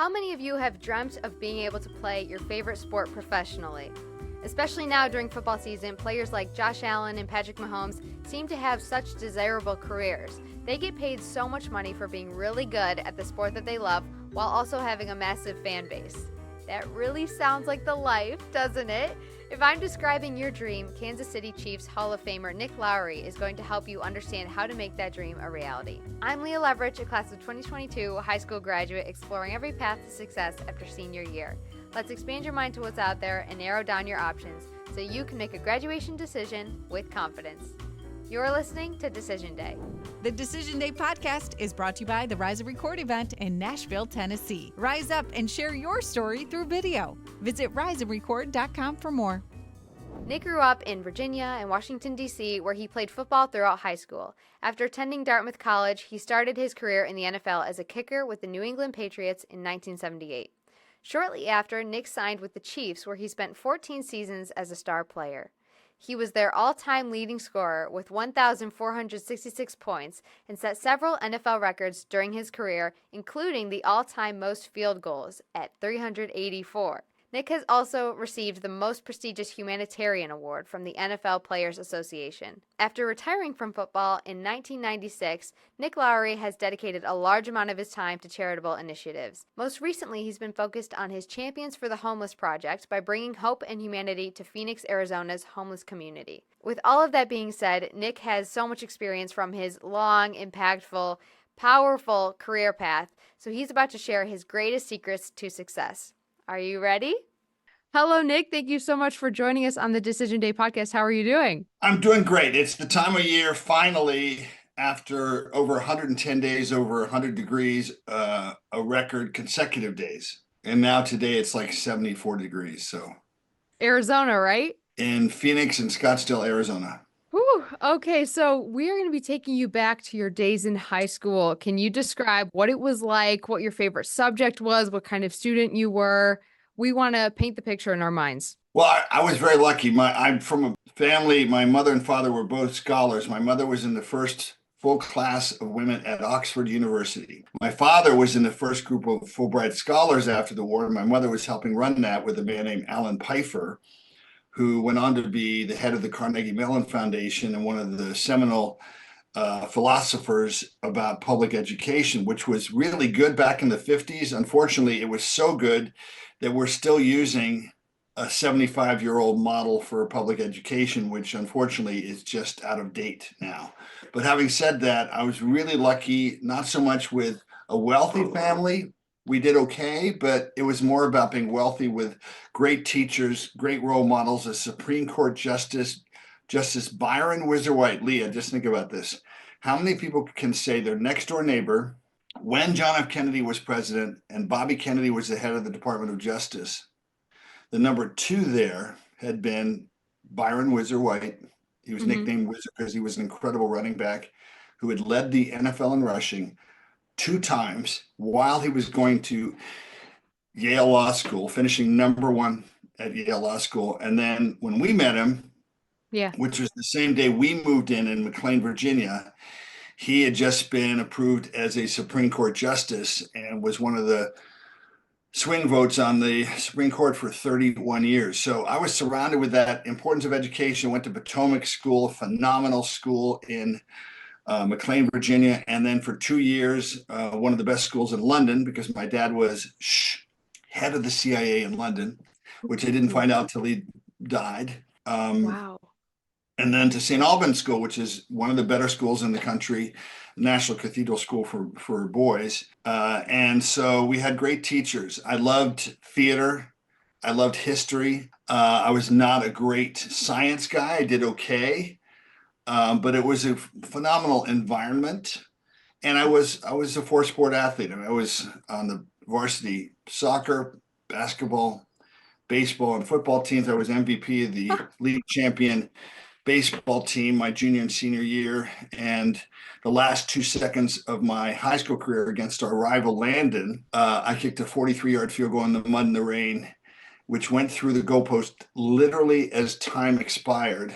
How many of you have dreamt of being able to play your favorite sport professionally? Especially now during football season, players like Josh Allen and Patrick Mahomes seem to have such desirable careers. They get paid so much money for being really good at the sport that they love while also having a massive fan base. That really sounds like the life, doesn't it? If I'm describing your dream, Kansas City Chiefs Hall of Famer Nick Lowery is going to help you understand how to make that dream a reality. I'm Leah Leverich, a class of 2022 high school graduate exploring every path to success after senior year. Let's expand your mind to what's out there and narrow down your options so you can make a graduation decision with confidence. You're listening to Decision Day. The Decision Day podcast is brought to you by the Rise and Record event in Nashville, Tennessee. Rise up and share your story through video. Visit riseandrecord.com for more. Nick grew up in Virginia and Washington, D.C., where he played football throughout high school. After attending Dartmouth College, he started his career in the NFL as a kicker with the New England Patriots in 1978. Shortly after, Nick signed with the Chiefs, where he spent 14 seasons as a star player. He was their all-time leading scorer with 1,466 points and set several NFL records during his career, including the all-time most field goals at 384. Nick has also received the most prestigious humanitarian award from the NFL Players Association. After retiring from football in 1996, Nick Lowery has dedicated a large amount of his time to charitable initiatives. Most recently, he's been focused on his Champions for the Homeless project by bringing hope and humanity to Phoenix, Arizona's homeless community. With all of that being said, Nick has so much experience from his long, impactful, powerful career path, so he's about to share his greatest secrets to success. Are you ready? Hello, Nick. Thank you so much for joining us on the Decision Day podcast. How are you doing? I'm doing great. It's the time of year, finally, after over 110 days, over 100 degrees, a record consecutive days. And now today it's like 74 degrees. So Arizona, right? In Phoenix and Scottsdale, Arizona. Whew. Okay, so we are going to be taking you back to your days in high school. Can you describe what it was like, what your favorite subject was, what kind of student you were? We want to paint the picture in our minds. Well, I was very lucky. I'm from a family, my mother and father were both scholars. My mother was in the first full class of women at Oxford University. My father was in the first group of Fulbright scholars after the war, and my mother was helping run that with a man named Alan Pfeiffer, who went on to be the head of the Carnegie Mellon Foundation and one of the seminal philosophers about public education, which was really good back in the 50s. Unfortunately, it was so good that we're still using a 75-year-old model for public education, which unfortunately is just out of date now. But having said that, I was really lucky, not so much with a wealthy family. We did okay, but it was more about being wealthy with great teachers, great role models, a Supreme Court Justice Byron Whizzer White. Leah, just think about this. How many people can say their next door neighbor, when John F. Kennedy was president and Bobby Kennedy was the head of the Department of Justice, the number two there had been Byron Whizzer White. He was nicknamed Whizzer because he was an incredible running back who had led the NFL in rushing 2 times while he was going to Yale Law School, finishing number 1 at Yale Law School. And then when we met him, which was the same day we moved in McLean, Virginia, he had just been approved as a Supreme Court justice and was one of the swing votes on the Supreme Court for 31 years. So I was surrounded with that importance of education. Went to Potomac School, a phenomenal school in McLean, Virginia, and then for 2 years, one of the best schools in London, because my dad was head of the CIA in London, which I didn't find out till he died. Wow. And then to St. Albans School, which is one of the better schools in the country, National Cathedral School for boys. And so we had great teachers. I loved theater. I loved history. I was not a great science guy. I did okay. But it was a phenomenal environment. And I was a 4-sport athlete. I was on the varsity soccer, basketball, baseball, and football teams. I was MVP of the league champion baseball team my junior and senior year. And the last 2 seconds of my high school career against our rival Landon, I kicked a 43-yard field goal in the mud and the rain, which went through the goalpost literally as time expired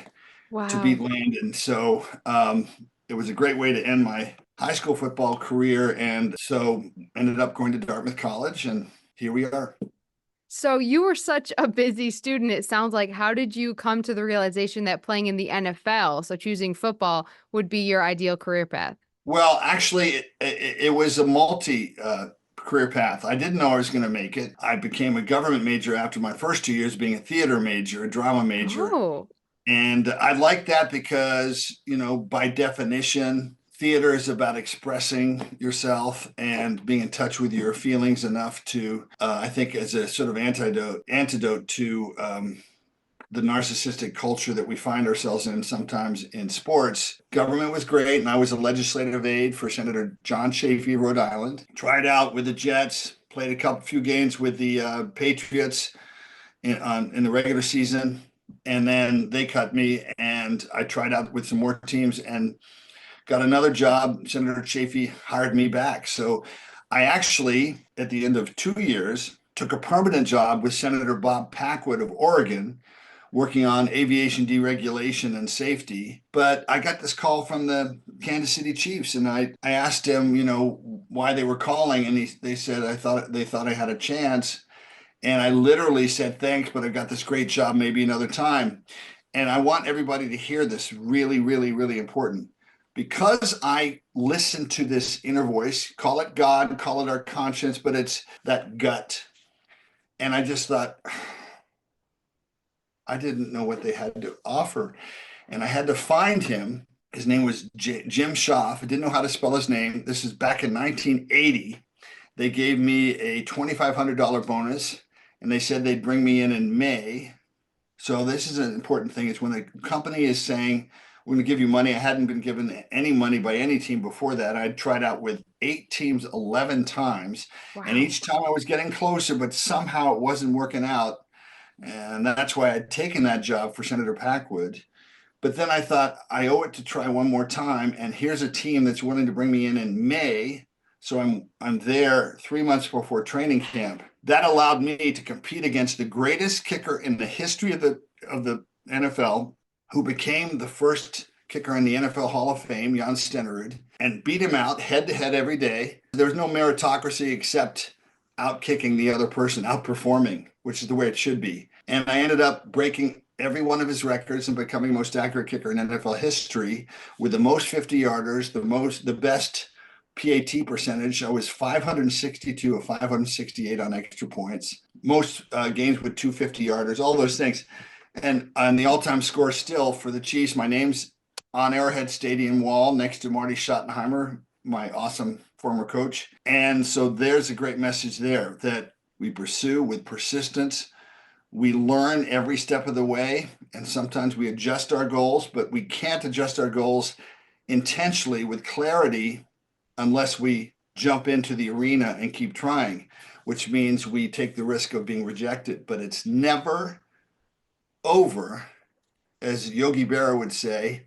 to beat Landon. So it was a great way to end my high school football career. And so ended up going to Dartmouth College, and here we are. So you were such a busy student, it sounds like. How did you come to the realization that playing in the NFL, so choosing football, would be your ideal career path? Well, actually, it was a multi career path. I didn't know I was going to make it. I became a government major after my first 2 years being a theater major, a drama major. Oh, And I like that because, by definition, theater is about expressing yourself and being in touch with your feelings enough to, I think, as a sort of antidote to the narcissistic culture that we find ourselves in sometimes in sports. Government was great, and I was a legislative aide for Senator John Chafee of Rhode Island. Tried out with the Jets, played few games with the Patriots in the regular season, and then they cut me, and I tried out with some more teams and got another job. Senator Chafee hired me back. So I actually, at the end of 2 years, took a permanent job with Senator Bob Packwood of Oregon, working on aviation deregulation and safety. But I got this call from the Kansas City Chiefs, and I asked him, why they were calling, and they said they thought I had a chance. And I literally said, thanks, but I've got this great job, maybe another time. And I want everybody to hear this, really, really, really important. Because I listened to this inner voice, call it God, call it our conscience, but it's that gut. And I just thought, I didn't know what they had to offer. And I had to find him. His name was Jim Schaff. I didn't know how to spell his name. This is back in 1980. They gave me a $2,500 bonus, and they said they'd bring me in May. So this is an important thing. Is when the company is saying, we're going to give you money. I hadn't been given any money by any team before that. I'd tried out with 8 teams 11 times. wow. And each time I was getting closer, but somehow it wasn't working out. And that's why I'd taken that job for Senator Packwood. But then I thought I owe it to try one more time. And here's a team that's willing to bring me in May. So I'm there 3 months before training camp. That allowed me to compete against the greatest kicker in the history of the NFL, who became the first kicker in the NFL Hall of Fame, Jan Stenerud, and beat him out head to head every day. There was no meritocracy except out-kicking the other person, outperforming, which is the way it should be. And I ended up breaking every one of his records and becoming the most accurate kicker in NFL history with the most 50-yarders, the best PAT percentage. I was 562 of 568 on extra points, most games with 250-yarders, all those things. And on the all-time score still for the Chiefs, my name's on Arrowhead Stadium wall next to Marty Schottenheimer, my awesome former coach. And so there's a great message there that we pursue with persistence. We learn every step of the way, and sometimes we adjust our goals, but we can't adjust our goals intentionally with clarity unless we jump into the arena and keep trying, which means we take the risk of being rejected. But it's never over, as Yogi Berra would say,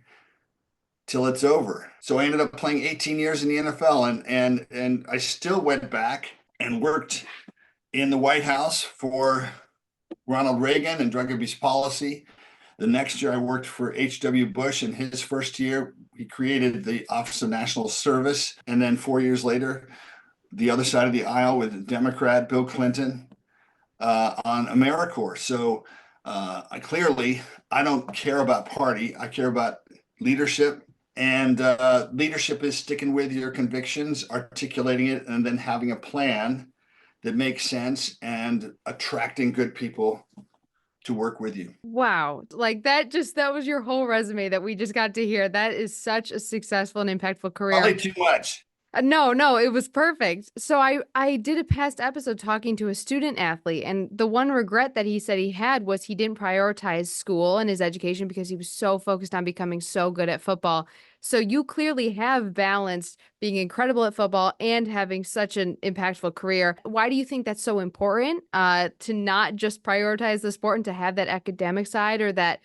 till it's over. So I ended up playing 18 years in the NFL, and I still went back and worked in the White House for Ronald Reagan and drug abuse policy. The next year I worked for H.W. Bush. In his first year, he created the Office of National Service. And then 4 years later, the other side of the aisle with Democrat Bill Clinton on AmeriCorps. So I don't care about party. I care about leadership. And leadership is sticking with your convictions, articulating it, and then having a plan that makes sense and attracting good people to work with you. Wow. Like that was your whole resume that we just got to hear. That is such a successful and impactful career. Probably too much. No, it was perfect. So I did a past episode talking to a student athlete, and the one regret that he said he had was he didn't prioritize school and his education because he was so focused on becoming so good at football. So you clearly have balanced being incredible at football and having such an impactful career. Why do you think that's so important to not just prioritize the sport and to have that academic side or that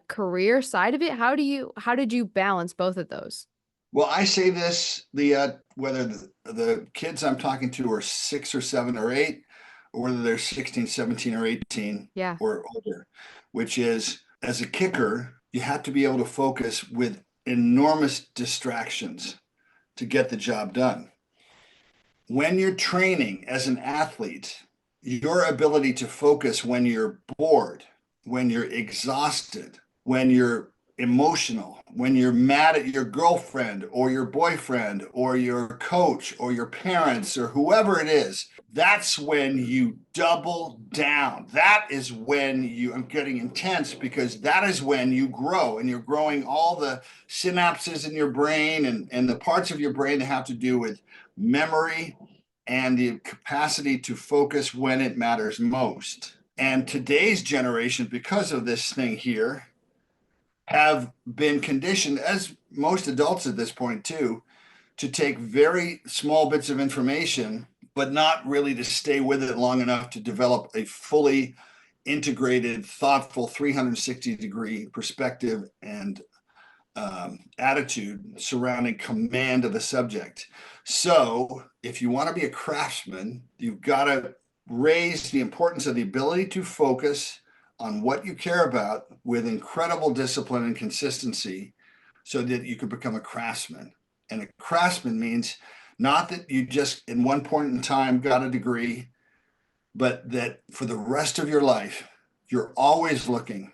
career side of it? How did you balance both of those? Well, I say this, whether the kids I'm talking to are 6 or 7 or 8, or whether they're 16, 17 or 18 Yeah. or older, which is, as a kicker, you have to be able to focus with enormous distractions to get the job done. When you're training as an athlete, your ability to focus when you're bored, when you're exhausted, when you're emotional, when you're mad at your girlfriend or your boyfriend or your coach or your parents or whoever it is, that's when you double down. That is when I'm getting intense, because that is when you grow, and you're growing all the synapses in your brain and the parts of your brain that have to do with memory and the capacity to focus when it matters most. And today's generation, because of this thing here, have been conditioned, as most adults at this point too, to take very small bits of information, but not really to stay with it long enough to develop a fully integrated, thoughtful 360-degree perspective and attitude surrounding command of the subject. So if you want to be a craftsman, you've got to raise the importance of the ability to focus on what you care about with incredible discipline and consistency so that you can become a craftsman. And a craftsman means not that you just in one point in time got a degree, but that for the rest of your life, you're always looking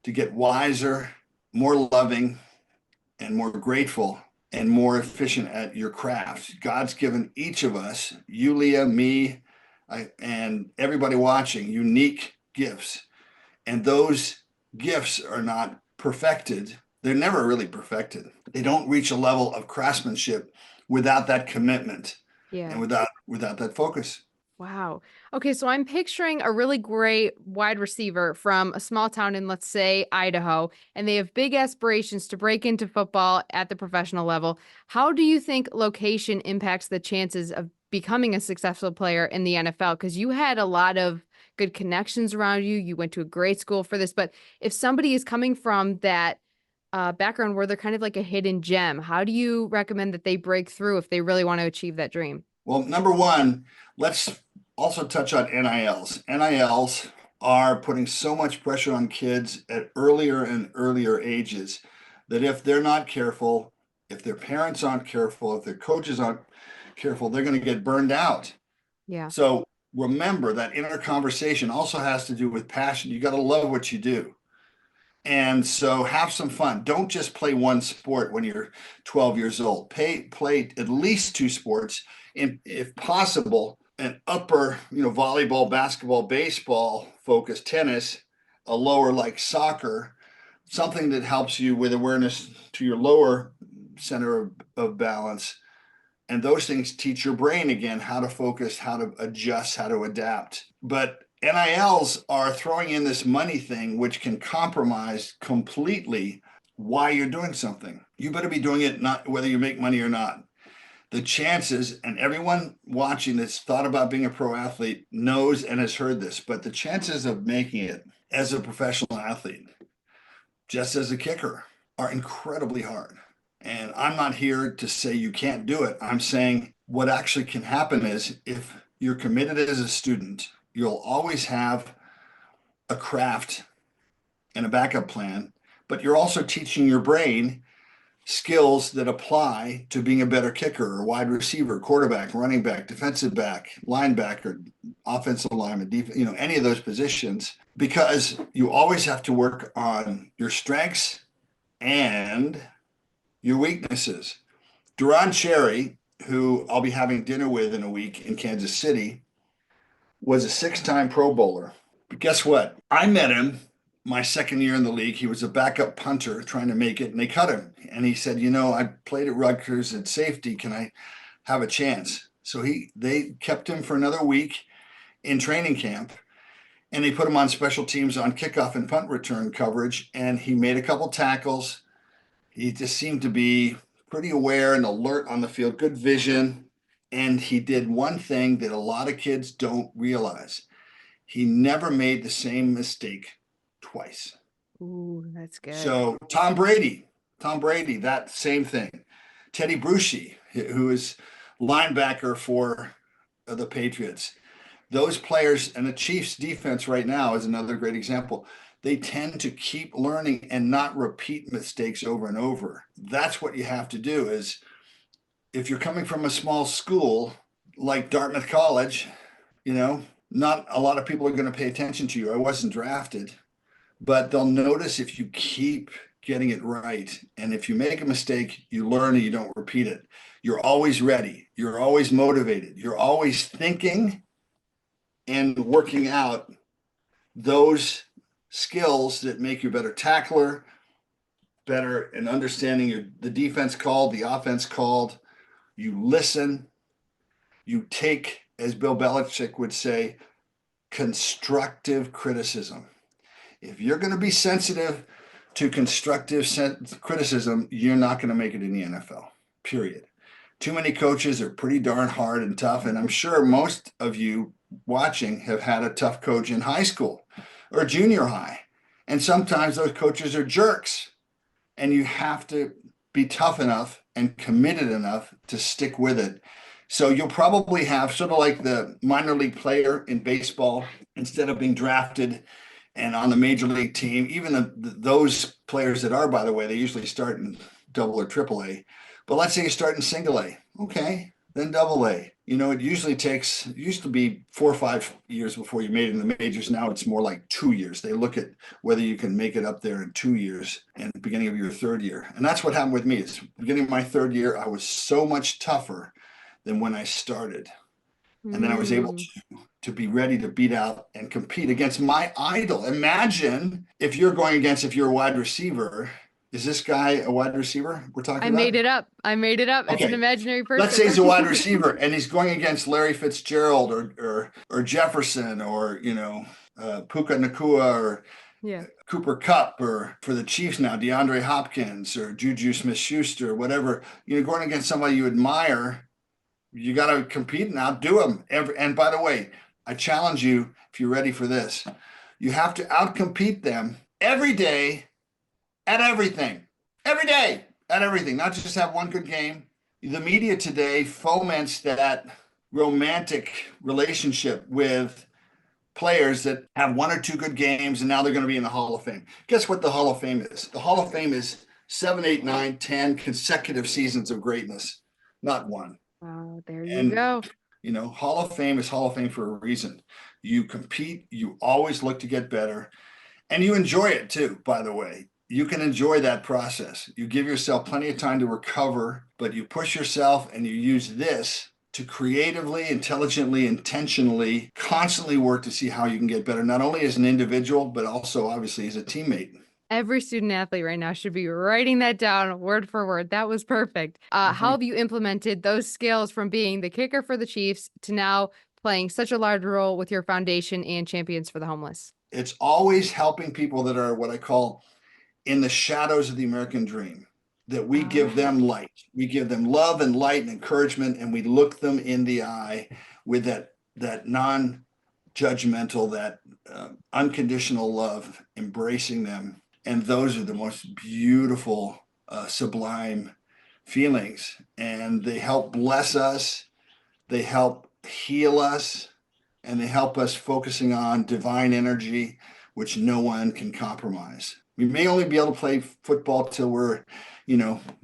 to get wiser, more loving, and more grateful and more efficient at your craft. God's given each of us, you, Leah, me, and everybody watching, unique gifts. And those gifts are not perfected. They're never really perfected. They don't reach a level of craftsmanship without that commitment and without that focus. Wow. Okay, so I'm picturing a really great wide receiver from a small town in, let's say, Idaho, and they have big aspirations to break into football at the professional level. How do you think location impacts the chances of becoming a successful player in the NFL? Because you had a lot of good connections around you. You went to a great school for this. But if somebody is coming from that background where they're kind of like a hidden gem, how do you recommend that they break through if they really want to achieve that dream? Well, number one, let's also touch on NILs. NILs are putting so much pressure on kids at earlier and earlier ages that if they're not careful, if their parents aren't careful, if their coaches aren't careful, they're going to get burned out. Yeah. So remember that inner conversation also has to do with passion. You got to love what you do. And so have some fun. Don't just play one sport when you're 12 years old. Play at least two sports, and if possible, an upper, volleyball, basketball, baseball focus, tennis, a lower like soccer, something that helps you with awareness to your lower center of balance. And those things teach your brain again how to focus, how to adjust, how to adapt. But NILs are throwing in this money thing, which can compromise completely why you're doing something. You better be doing it not whether you make money or not. The chances, and everyone watching that's thought about being a pro athlete knows and has heard this, but the chances of making it as a professional athlete, just as a kicker, are incredibly hard. And I'm not here to say you can't do it. I'm saying what actually can happen is if you're committed as a student, you'll always have a craft and a backup plan, but you're also teaching your brain skills that apply to being a better kicker or wide receiver, quarterback, running back, defensive back, linebacker, offensive lineman, any of those positions, because you always have to work on your strengths and your weaknesses. Duran Cherry, who I'll be having dinner with in a week in Kansas City, was a 6-time Pro Bowler. But guess what? I met him my second year in the league. He was a backup punter trying to make it, and they cut him. And he said, I played at Rutgers at safety. Can I have a chance? So they kept him for another week in training camp, and they put him on special teams on kickoff and punt return coverage, and he made a couple tackles. He just seemed to be pretty aware and alert on the field, good vision. And he did one thing that a lot of kids don't realize. He never made the same mistake twice. Ooh, that's good. So Tom Brady, that same thing. Teddy Bruschi, who is linebacker for the Patriots. Those players, and the Chiefs defense right now is another great example. They tend to keep learning and not repeat mistakes over and over. That's what you have to do is if you're coming from a small school like Dartmouth College, not a lot of people are going to pay attention to you. I wasn't drafted, but they'll notice if you keep getting it right. And if you make a mistake, you learn and you don't repeat it. You're always ready. You're always motivated. You're always thinking and working out those skills that make you a better tackler, better in understanding the defense called, the offense called. You listen. You take, as Bill Belichick would say, constructive criticism. If you're going to be sensitive to constructive criticism, you're not going to make it in the NFL, period. Too many coaches are pretty darn hard and tough. And I'm sure most of you watching have had a tough coach in high school or junior high. And sometimes those coaches are jerks. And you have to be tough enough and committed enough to stick with it. So you'll probably have sort of like the minor league player in baseball, instead of being drafted and on the major league team, even those players that are, by the way, they usually start in double or triple A. But let's say you start in single A. Okay, then double A. It used to be 4 or 5 years before you made it in the majors. Now it's more like 2 years. They look at whether you can make it up there in 2 years and the beginning of your third year. And that's what happened with me. It's beginning of my third year, I was so much tougher than when I started. And then I was able to be ready to beat out and compete against my idol. Imagine if you're a wide receiver. Is this guy a wide receiver we're talking about? I made it up. Okay. It's an imaginary person. Let's say he's a wide receiver and he's going against Larry Fitzgerald or Jefferson or, Puka Nacua or Cooper Kupp, or for the Chiefs now, DeAndre Hopkins or Juju Smith-Schuster, whatever. Going against somebody you admire. You got to compete and outdo them. And by the way, I challenge you, if you're ready for this, you have to outcompete them every day at everything. Every day at everything, not just have one good game. The media today foments that romantic relationship with players that have 1 or 2 good games and now they're going to be in the Hall of Fame. Guess what the Hall of Fame is? The Hall of Fame is 7, 8, 9, 10 consecutive seasons of greatness, not one. Oh, there you go. Hall of Fame is Hall of Fame for a reason. You compete, you always look to get better, and you enjoy it too, by the way. You can enjoy that process. You give yourself plenty of time to recover, but you push yourself and you use this to creatively, intelligently, intentionally, constantly work to see how you can get better, not only as an individual, but also obviously as a teammate. Every student athlete right now should be writing that down word for word. That was perfect. How have you implemented those skills from being the kicker for the Chiefs to now playing such a large role with your foundation and Champions for the Homeless? It's always helping people that are what I call in the shadows of the American dream, that we give them light. We give them love and light and encouragement, and we look them in the eye with that non-judgmental, that unconditional love, embracing them. And those are the most beautiful, sublime feelings. And they help bless us. They help heal us. And they help us focusing on divine energy, which no one can compromise. We may only be able to play football till we're,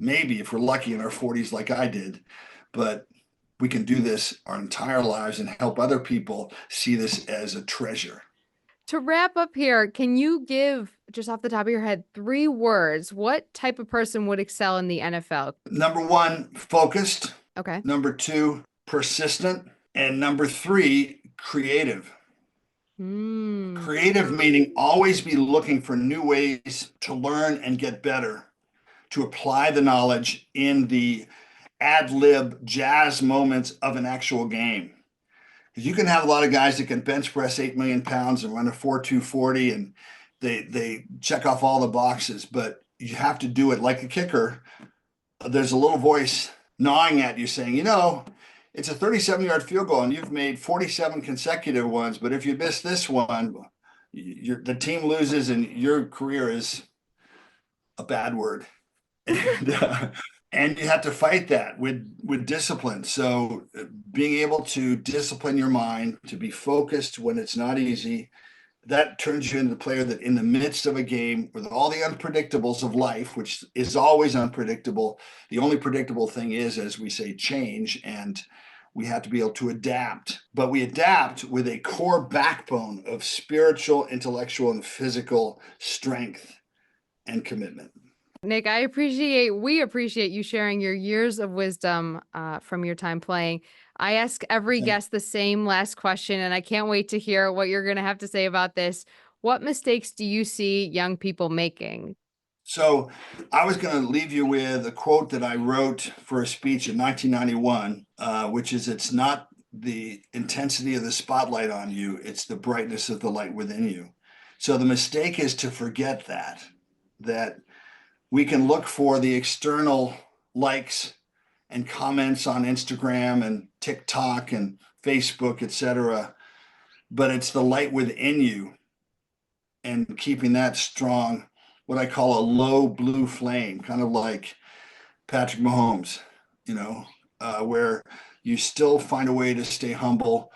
maybe if we're lucky in our 40s like I did. But we can do this our entire lives and help other people see this as a treasure. To wrap up here, can you give, just off the top of your head, 3 words? What type of person would excel in the NFL? Number 1, focused. Okay. Number 2, persistent. And number 3, creative. Creative meaning always be looking for new ways to learn and get better, to apply the knowledge in the ad-lib jazz moments of an actual game. You can have a lot of guys that can bench press 8 million pounds and run a 4.2 40 and they check off all the boxes, but you have to do it like a kicker. There's a little voice gnawing at you saying, it's a 37-yard field goal and you've made 47 consecutive ones, but if you miss this one, the team loses and your career is a bad word. And you have to fight that with discipline. So being able to discipline your mind, to be focused when it's not easy, that turns you into the player that in the midst of a game with all the unpredictables of life, which is always unpredictable, the only predictable thing is, as we say, change, and we have to be able to adapt. But we adapt with a core backbone of spiritual, intellectual, and physical strength and commitment. Nick, we appreciate you sharing your years of wisdom from your time playing. I ask every guest the same last question, and I can't wait to hear what you're going to have to say about this. What mistakes do you see young people making? So I was going to leave you with a quote that I wrote for a speech in 1991, which is, "It's not the intensity of the spotlight on you, it's the brightness of the light within you." So the mistake is to forget that we can look for the external likes and comments on Instagram and TikTok and Facebook, etc. But it's the light within you and keeping that strong, what I call a low blue flame, kind of like Patrick Mahomes, where you still find a way to stay humble,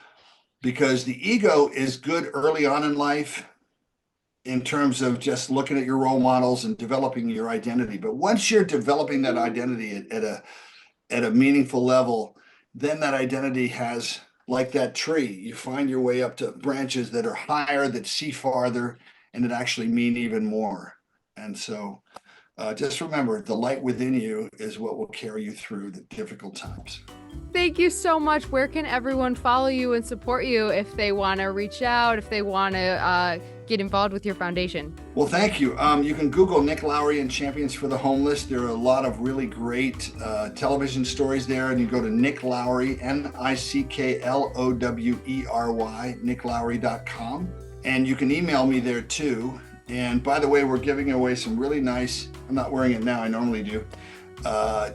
because the ego is good early on in life in terms of just looking at your role models and developing your identity. But once you're developing that identity at a meaningful level, then that identity has, like that tree, you find your way up to branches that are higher, that see farther, and that actually mean even more. And so just remember, the light within you is what will carry you through the difficult times. Thank you so much. Where can everyone follow you and support you if they want to reach out, if they want to get involved with your foundation? Well, thank you. You can Google Nick Lowery and Champions for the Homeless. There are a lot of really great television stories there. And you go to Nick Lowery, NickLowery, nicklowry.com. And you can email me there too. And by the way, we're giving away some really nice, I'm not wearing it now, I normally do,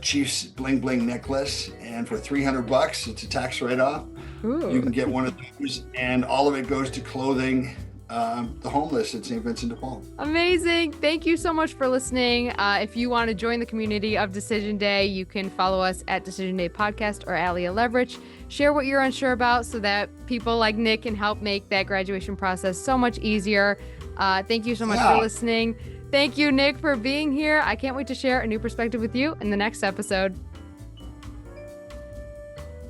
Chiefs Bling Bling necklace. And for $300, it's a tax write-off. Ooh. You can get one of those, and all of it goes to clothing the homeless at St. Vincent de Paul. Amazing. Thank you so much for listening. If you want to join the community of Decision Day, you can follow us at Decision Day Podcast or Alia Leverich. Share what you're unsure about so that people like Nick can help make that graduation process so much easier. Thank you so much for listening. Thank you, Nick, for being here. I can't wait to share a new perspective with you in the next episode.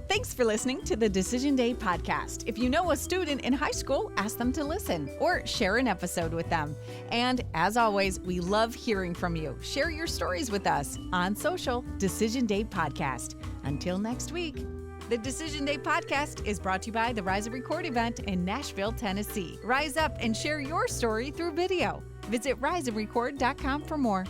Thanks for listening to the Decision Day podcast. If you know a student in high school, ask them to listen or share an episode with them. And as always, we love hearing from you. Share your stories with us on social, Decision Day Podcast. Until next week. The Decision Day podcast is brought to you by the Rise Up Record event in Nashville, Tennessee. Rise up and share your story through video. Visit riseuprecord.com for more.